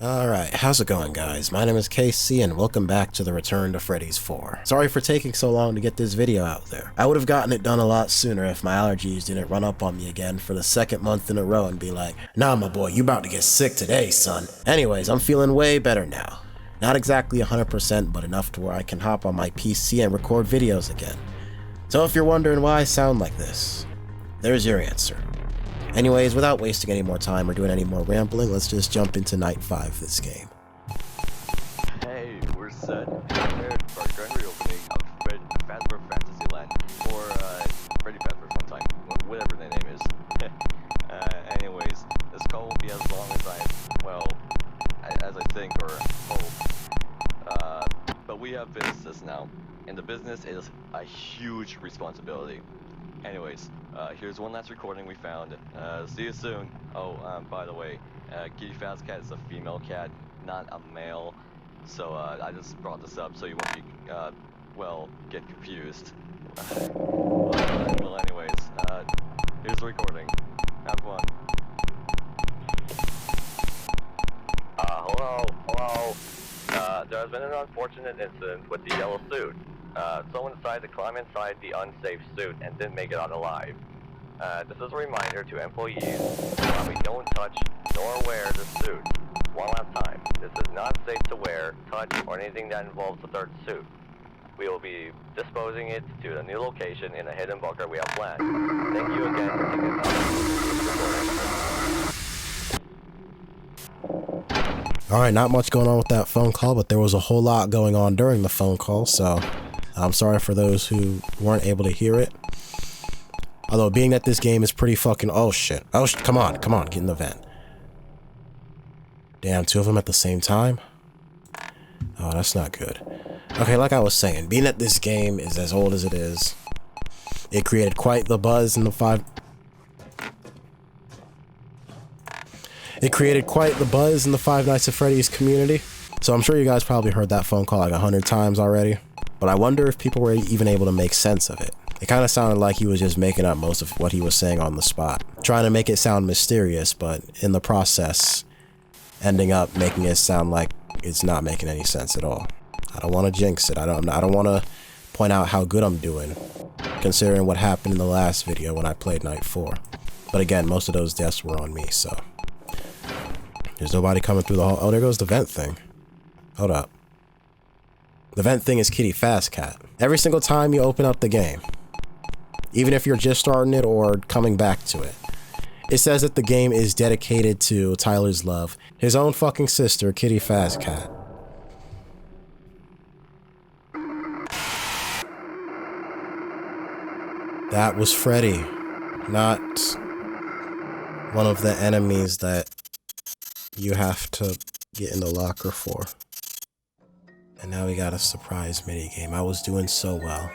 Alright, how's it going guys? My name is KC and welcome back to the Return to Freddy's 4. Sorry for taking so long to get this video out there. I would have gotten it done a lot sooner if my allergies didn't run up on me again for the second month in a row and be like, "Nah my boy, you about to get sick today, son." Anyways, I'm feeling way better now. Not exactly 100%, but enough to where I can hop on my PC and record videos again. So if you're wondering why I sound like this, there's your answer. Anyways, without wasting any more time or doing any more rambling, let's just jump into night 5 of this game. Hey, we're set. Prepared for our grand reopening of FNAF Fantasyland, or Freddy Fazbear's Fun Time, whatever the name is. Anyways, this call will be as long as as I think or hope. But we have business now, and the business is a huge responsibility. Anyways, here's one last recording we found. See you soon. Oh, by the way, Kitty Fast Cat is a female cat, not a male. So, I just brought this up so you won't be, get confused. Well, anyways, here's the recording. Have fun. Hello. There has been an unfortunate incident with the yellow suit. Someone decided to climb inside the unsafe suit and didn't make it out alive. This is a reminder to employees that we don't touch nor wear the suit. One last time, this is not safe to wear, touch, or anything that involves the third suit. We will be disposing it to the new location in a hidden bunker we have planned. Thank you again for taking the time. Alright, not much going on with that phone call, but there was a whole lot going on during the phone call, so I'm sorry for those who weren't able to hear it. Although, being that this game is pretty fucking— oh shit. Come on, get in the vent. Damn, two of them at the same time? Oh, that's not good. Okay, like I was saying, being that this game is as old as it is, it created quite the buzz in the Five Nights at Freddy's community. So I'm sure you guys probably heard that phone call like 100 times already. But I wonder if people were even able to make sense of it. It kind of sounded like he was just making up most of what he was saying on the spot. Trying to make it sound mysterious, but in the process, ending up making it sound like it's not making any sense at all. I don't want to jinx it. I don't want to point out how good I'm doing, considering what happened in the last video when I played Night 4. But again, most of those deaths were on me, so. There's nobody coming through the hall. Oh, there goes the vent thing. Hold up. The vent thing is Kitty Fast Cat. Every single time you open up the game, even if you're just starting it or coming back to it, it says that the game is dedicated to Tyler's love, his own fucking sister, Kitty Fast Cat. That was Freddy, not one of the enemies that you have to get in the locker for. And now we got a surprise minigame. I was doing so well.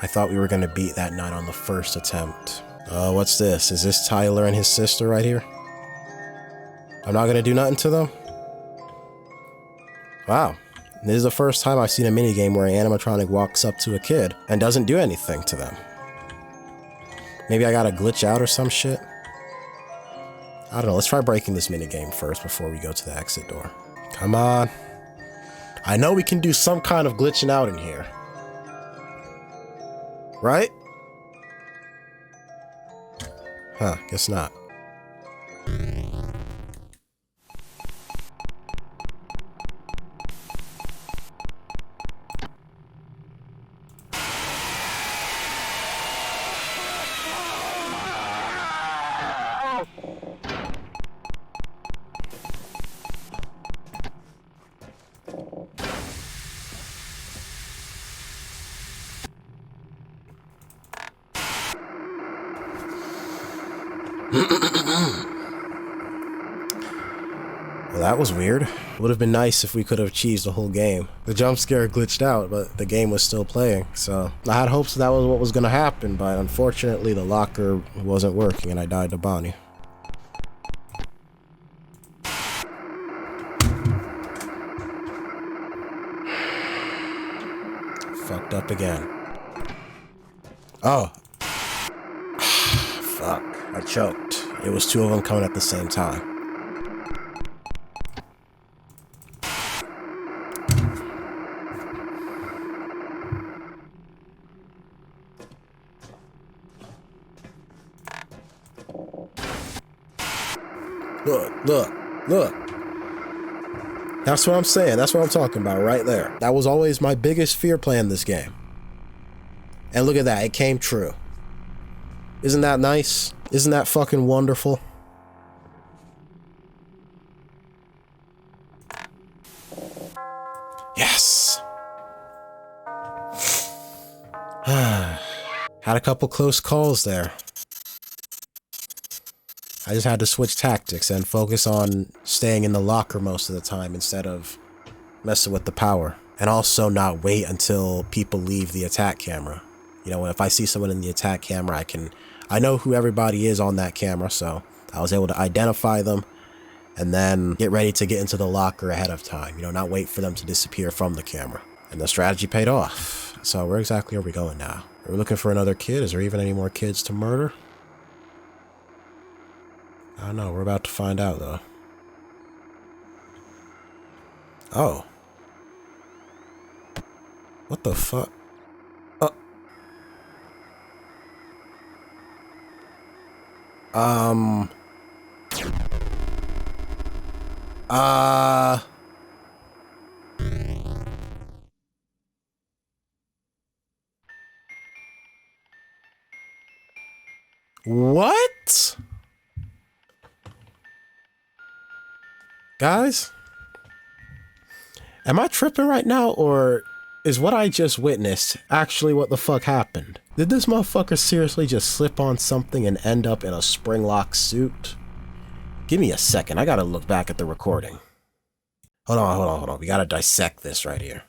I thought we were gonna beat that night on the first attempt. What's this? Is this Tyler and his sister right here? I'm not gonna do nothing to them? Wow. This is the first time I've seen a minigame where an animatronic walks up to a kid and doesn't do anything to them. Maybe I gotta glitch out or some shit? I don't know, let's try breaking this minigame first before we go to the exit door. Come on. I know we can do some kind of glitching out in here. Right? Huh, guess not. Well, that was weird. Would have been nice if we could have cheesed the whole game. The jump scare glitched out, but the game was still playing, so I had hopes that was what was gonna happen, but unfortunately the locker wasn't working and I died to Bonnie. Fucked up again. Oh. Fuck. I choked. It was two of them coming at the same time. Look. That's what I'm saying. That's what I'm talking about right there. That was always my biggest fear playing this game. And look at that. It came true. Isn't that nice? Isn't that fucking wonderful? Yes. Had a couple close calls there. I just had to switch tactics and focus on staying in the locker most of the time instead of messing with the power. And also not wait until people leave the attack camera. You know, if I see someone in the attack camera, I know who everybody is on that camera, so I was able to identify them and then get ready to get into the locker ahead of time. You know, not wait for them to disappear from the camera. And the strategy paid off. So where exactly are we going now? Are we looking for another kid? Is there even any more kids to murder? I don't know. We're about to find out, though. Oh. What the fuck? What? Guys? Am I tripping right now, or is what I just witnessed actually what the fuck happened? Did this motherfucker seriously just slip on something and end up in a spring-lock suit? Give me a second, I gotta look back at the recording. Hold on. We gotta dissect this right here.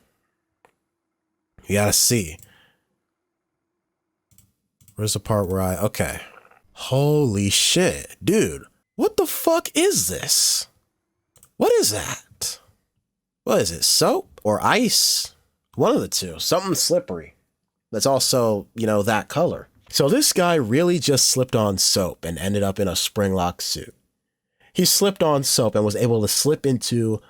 You gotta see. Where's the part where okay. Holy shit, dude. What the fuck is this? What is that? What is it, soap or ice? One of the two, something slippery. That's also, you know, that color. So this guy really just slipped on soap and ended up in a spring-lock suit. He slipped on soap and was able to slip into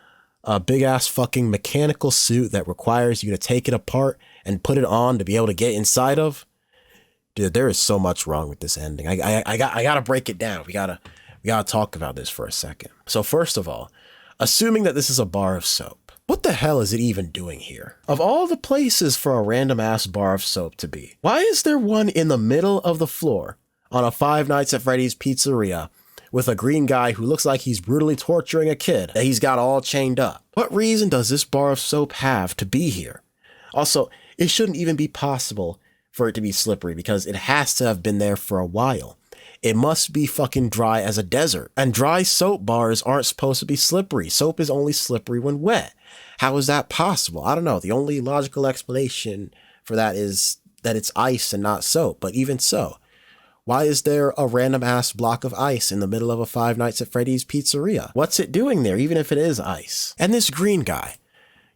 a big-ass fucking mechanical suit that requires you to take it apart and put it on to be able to get inside of. Dude, there is so much wrong with this ending. I gotta break it down. We gotta talk about this for a second. So first of all, assuming that this is a bar of soap, what the hell is it even doing here? Of all the places for a random ass bar of soap to be, why is there one in the middle of the floor on a Five Nights at Freddy's Pizzeria with a green guy who looks like he's brutally torturing a kid that he's got all chained up? What reason does this bar of soap have to be here? Also, it shouldn't even be possible for it to be slippery because it has to have been there for a while. It must be fucking dry as a desert. And dry soap bars aren't supposed to be slippery. Soap is only slippery when wet. How is that possible? I don't know. The only logical explanation for that is that it's ice and not soap. But even so, why is there a random ass block of ice in the middle of a Five Nights at Freddy's Pizzeria? What's it doing there, even if it is ice? And this green guy,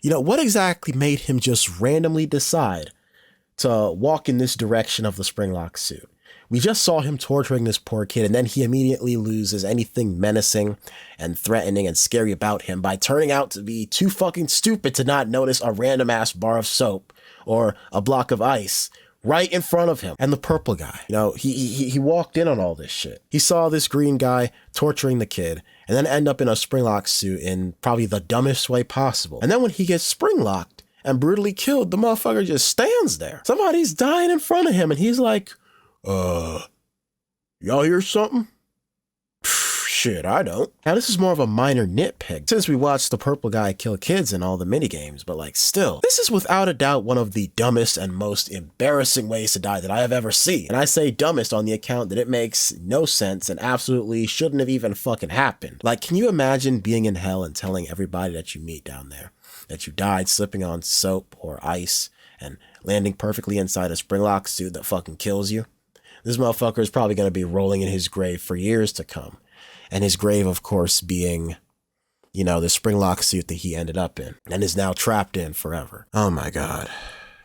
you know, what exactly made him just randomly decide to walk in this direction of the spring-lock suit? We just saw him torturing this poor kid, and then he immediately loses anything menacing and threatening and scary about him by turning out to be too fucking stupid to not notice a random ass bar of soap or a block of ice right in front of him. And the purple guy, you know, he walked in on all this shit. He saw this green guy torturing the kid and then end up in a spring-lock suit in probably the dumbest way possible. And then when he gets spring-locked and brutally killed, the motherfucker just stands there. Somebody's dying in front of him and he's like, y'all hear something? Shit, I don't. Now this is more of a minor nitpick since we watched the purple guy kill kids in all the minigames, but like still, this is without a doubt one of the dumbest and most embarrassing ways to die that I have ever seen. And I say dumbest on the account that it makes no sense and absolutely shouldn't have even fucking happened. Like, can you imagine being in hell and telling everybody that you meet down there that you died slipping on soap or ice and landing perfectly inside a spring-lock suit that fucking kills you? This motherfucker is probably going to be rolling in his grave for years to come. And his grave, of course, being, you know, the spring-lock suit that he ended up in and is now trapped in forever. Oh my God.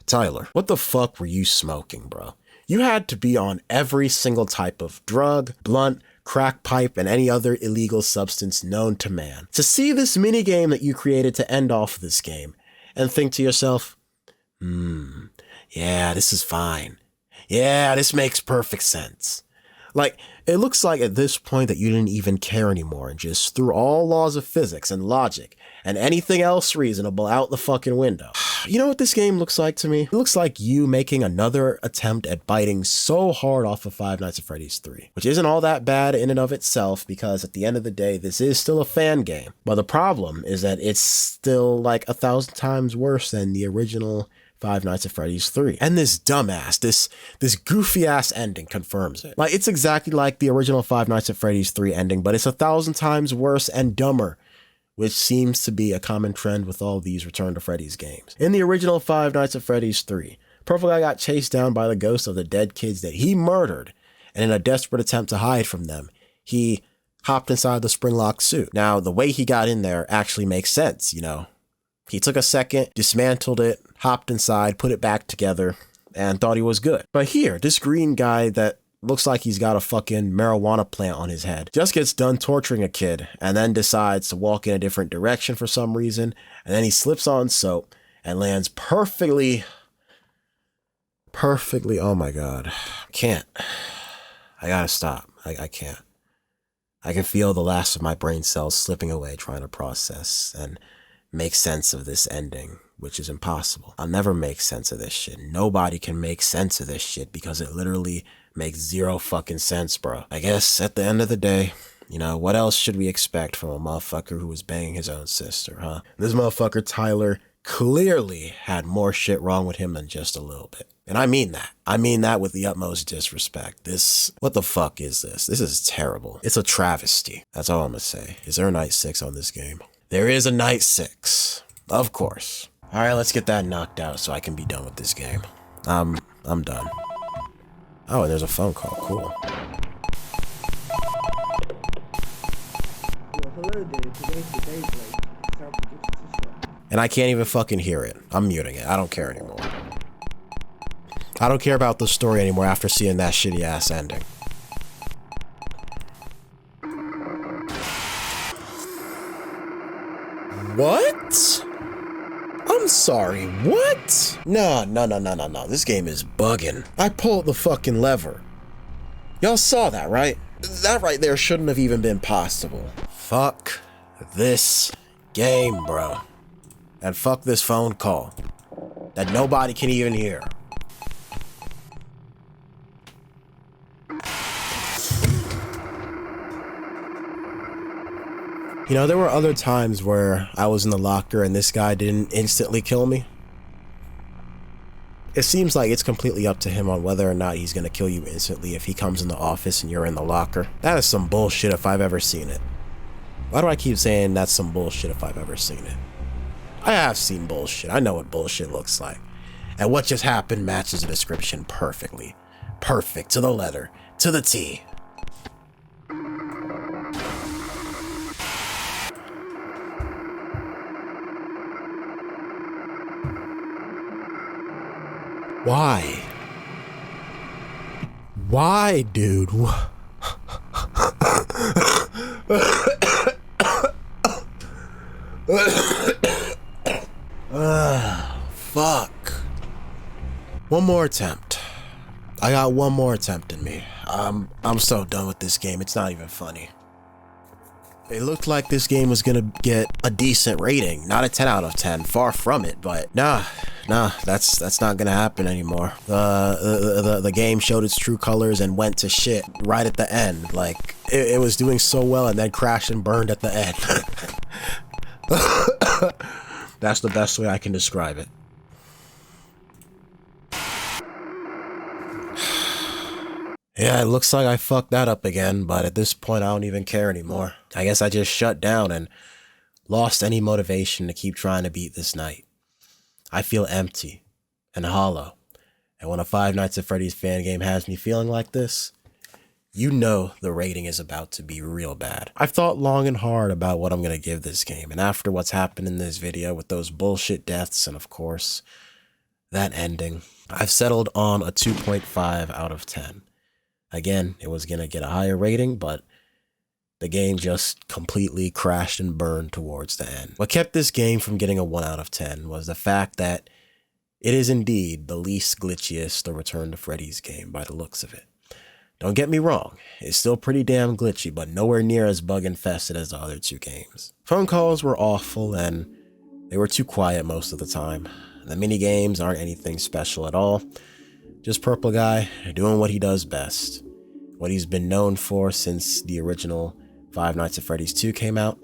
Tyler, what the fuck were you smoking, bro? You had to be on every single type of drug, blunt, crack pipe, and any other illegal substance known to man to see this minigame that you created to end off this game and think to yourself, yeah, this is fine. Yeah, this makes perfect sense. Like, It looks like at this point that you didn't even care anymore and just threw all laws of physics and logic and anything else reasonable out the fucking window. You know what this game looks like to me? It looks like you making another attempt at biting so hard off of Five Nights at Freddy's 3, which isn't all that bad in and of itself because at the end of the day, this is still a fan game. But the problem is that it's still like 1,000 times worse than the original Five Nights at Freddy's 3. And this dumbass, this goofy ass ending confirms it. Like, it's exactly like the original Five Nights at Freddy's 3 ending, but it's 1,000 times worse and dumber, which seems to be a common trend with all these Return to Freddy's games. In the original Five Nights at Freddy's 3, Purple Guy got chased down by the ghosts of the dead kids that he murdered, and in a desperate attempt to hide from them, he hopped inside the spring-locked suit. Now, the way he got in there actually makes sense, you know. He took a second, dismantled it, hopped inside, put it back together, and thought he was good. But here, this green guy that looks like he's got a fucking marijuana plant on his head just gets done torturing a kid and then decides to walk in a different direction for some reason, and then he slips on soap and lands perfectly, oh my god. Can't. I gotta stop. I can't. I can feel the last of my brain cells slipping away trying to process and make sense of this ending, which is impossible. I'll never make sense of this shit. Nobody can make sense of this shit because it literally makes zero fucking sense, bro. I guess at the end of the day, you know, what else should we expect from a motherfucker who was banging his own sister, huh? This motherfucker Tyler clearly had more shit wrong with him than just a little bit. And I mean that. I mean that with the utmost disrespect. What the fuck is this? This is terrible. It's a travesty. That's all I'm gonna say. Is there a night 6 on this game? There is a night 6. Of course. Alright, let's get that knocked out so I can be done with this game. I'm done. Oh, and there's a phone call. Cool. Well, hello there. Today's the day, Blake. It's time to give us a shot. And I can't even fucking hear it. I'm muting it. I don't care anymore. I don't care about the story anymore after seeing that shitty ass ending. What? I'm sorry, what? No. This game is bugging. I pulled the fucking lever. Y'all saw that, right? That right there shouldn't have even been possible. Fuck this game, bro. And fuck this phone call that nobody can even hear. You know, there were other times where I was in the locker and this guy didn't instantly kill me. It seems like it's completely up to him on whether or not he's gonna kill you instantly if he comes in the office and you're in the locker. That is some bullshit if I've ever seen it. Why do I keep saying that's some bullshit if I've ever seen it? I have seen bullshit. I know what bullshit looks like. And what just happened matches the description perfectly. Perfect to the letter, to the T. Why? Why, dude? Fuck. One more attempt. I got one more attempt in me. I'm so done with this game. It's not even funny. It looked like this game was gonna get a decent rating, not a 10 out of 10, far from it, but nah, that's not gonna happen anymore. The game showed its true colors and went to shit right at the end. Like, it was doing so well and then crashed and burned at the end. That's the best way I can describe it. Yeah, it looks like I fucked that up again, but at this point I don't even care anymore. I guess I just shut down and lost any motivation to keep trying to beat this night. I feel empty and hollow, and when a Five Nights at Freddy's fan game has me feeling like this, you know the rating is about to be real bad. I've thought long and hard about what I'm going to give this game, and after what's happened in this video with those bullshit deaths and of course, that ending, I've settled on a 2.5 out of 10. Again, it was going to get a higher rating, but the game just completely crashed and burned towards the end. What kept this game from getting a 1 out of 10 was the fact that it is indeed the least glitchiest The Return to Freddy's game by the looks of it. Don't get me wrong, it's still pretty damn glitchy, but nowhere near as bug infested as the other two games. Phone calls were awful and they were too quiet most of the time. The mini games aren't anything special at all. Just Purple Guy doing what he does best. What he's been known for since the original Five Nights at Freddy's 2 came out.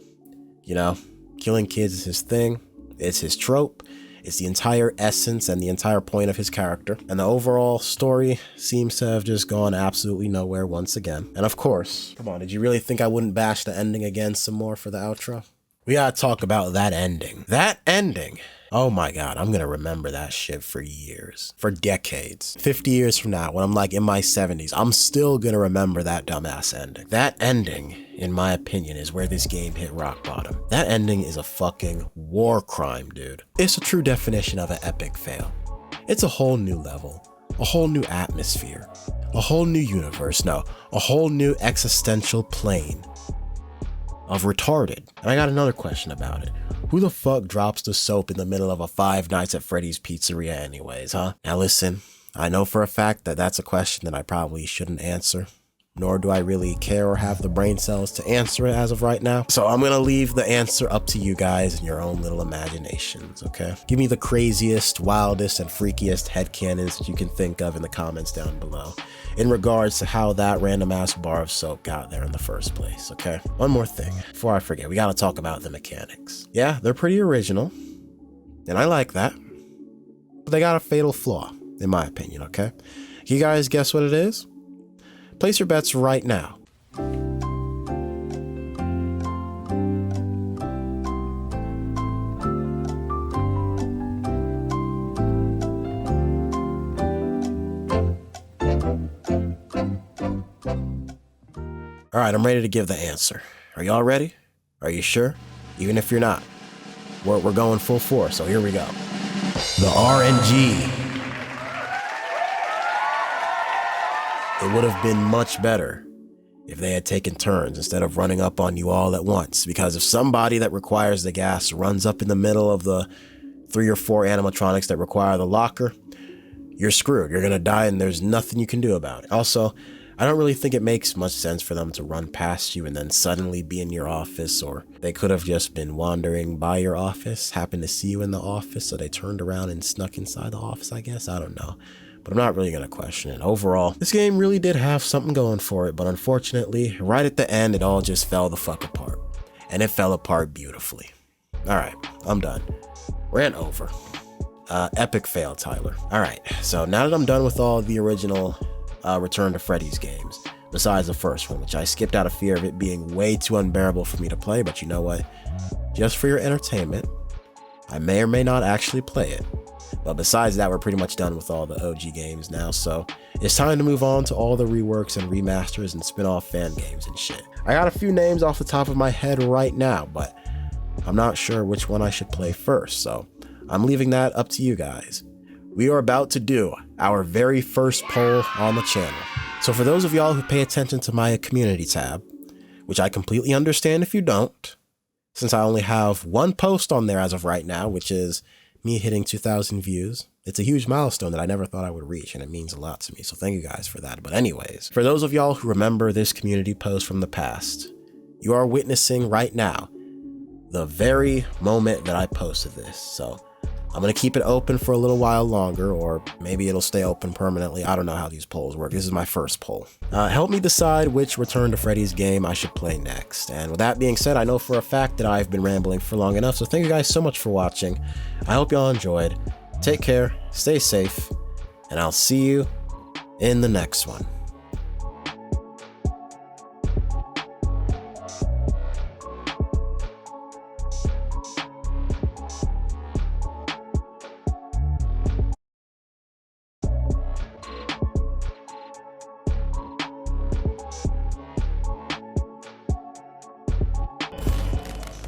You know, killing kids is his thing. It's his trope. It's the entire essence and the entire point of his character. And the overall story seems to have just gone absolutely nowhere once again. And of course, come on, did you really think I wouldn't bash the ending again some more for the outro? We gotta talk about that ending. That ending! Oh my god, I'm gonna remember that shit for years. For decades. 50 years from now, when I'm like in my 70s, I'm still gonna remember that dumbass ending. That ending, in my opinion, is where this game hit rock bottom. That ending is a fucking war crime, dude. It's a true definition of an epic fail. It's a whole new level, a whole new atmosphere, a whole new universe, no, a whole new existential plane of retarded. And I got another question about it. Who the fuck drops the soap in the middle of a Five Nights at Freddy's Pizzeria anyways, huh? Now listen, I know for a fact that that's a question that I probably shouldn't answer, nor do I really care or have the brain cells to answer it as of right now. So I'm gonna leave the answer up to you guys and your own little imaginations, okay? Give me the craziest, wildest, and freakiest headcanons that you can think of in the comments down below in regards to how that random ass bar of soap got there in the first place, okay? One more thing before I forget, we gotta talk about the mechanics. Yeah, they're pretty original, and I like that, but they got a fatal flaw, in my opinion, okay? You guys guess what it is? Place your bets right now. All right, I'm ready to give the answer. Are y'all ready? Are you sure? Even if you're not, we're going full force, so here we go. The RNG. It would have been much better if they had taken turns instead of running up on you all at once, because if somebody that requires the gas runs up in the middle of the 3 or 4 animatronics that require the locker, you're screwed. You're gonna die and there's nothing you can do about it. Also, I don't really think it makes much sense for them to run past you and then suddenly be in your office, or they could have just been wandering by your office, happened to see you in the office, so they turned around and snuck inside the office, I guess. I don't know. But I'm not really going to question it. Overall, this game really did have something going for it, but unfortunately, right at the end, it all just fell the fuck apart. And it fell apart beautifully. Alright, I'm done. Rant over. Epic fail, Tyler. Alright, so now that I'm done with all the original Return to Freddy's games, besides the first one, which I skipped out of fear of it being way too unbearable for me to play, but you know what? Just for your entertainment, I may or may not actually play it. But besides that, we're pretty much done with all the OG games now, so it's time to move on to all the reworks and remasters and spin-off fan games and shit. I got a few names off the top of my head right now, but I'm not sure which one I should play first, so I'm leaving that up to you guys. We are about to do our very first poll on the channel. So for those of y'all who pay attention to my community tab, which I completely understand if you don't, since I only have one post on there as of right now, which is me hitting 2,000 views. It's a huge milestone that I never thought I would reach, and it means a lot to me, so thank you guys for that. But anyways, for those of y'all who remember this community post from the past, you are witnessing right now the very moment that I posted this. So I'm going to keep it open for a little while longer, or maybe it'll stay open permanently. I don't know how these polls work. This is my first poll. Help me decide which Return to Freddy's game I should play next. And with that being said, I know for a fact that I've been rambling for long enough, so thank you guys so much for watching. I hope y'all enjoyed. Take care, stay safe, and I'll see you in the next one.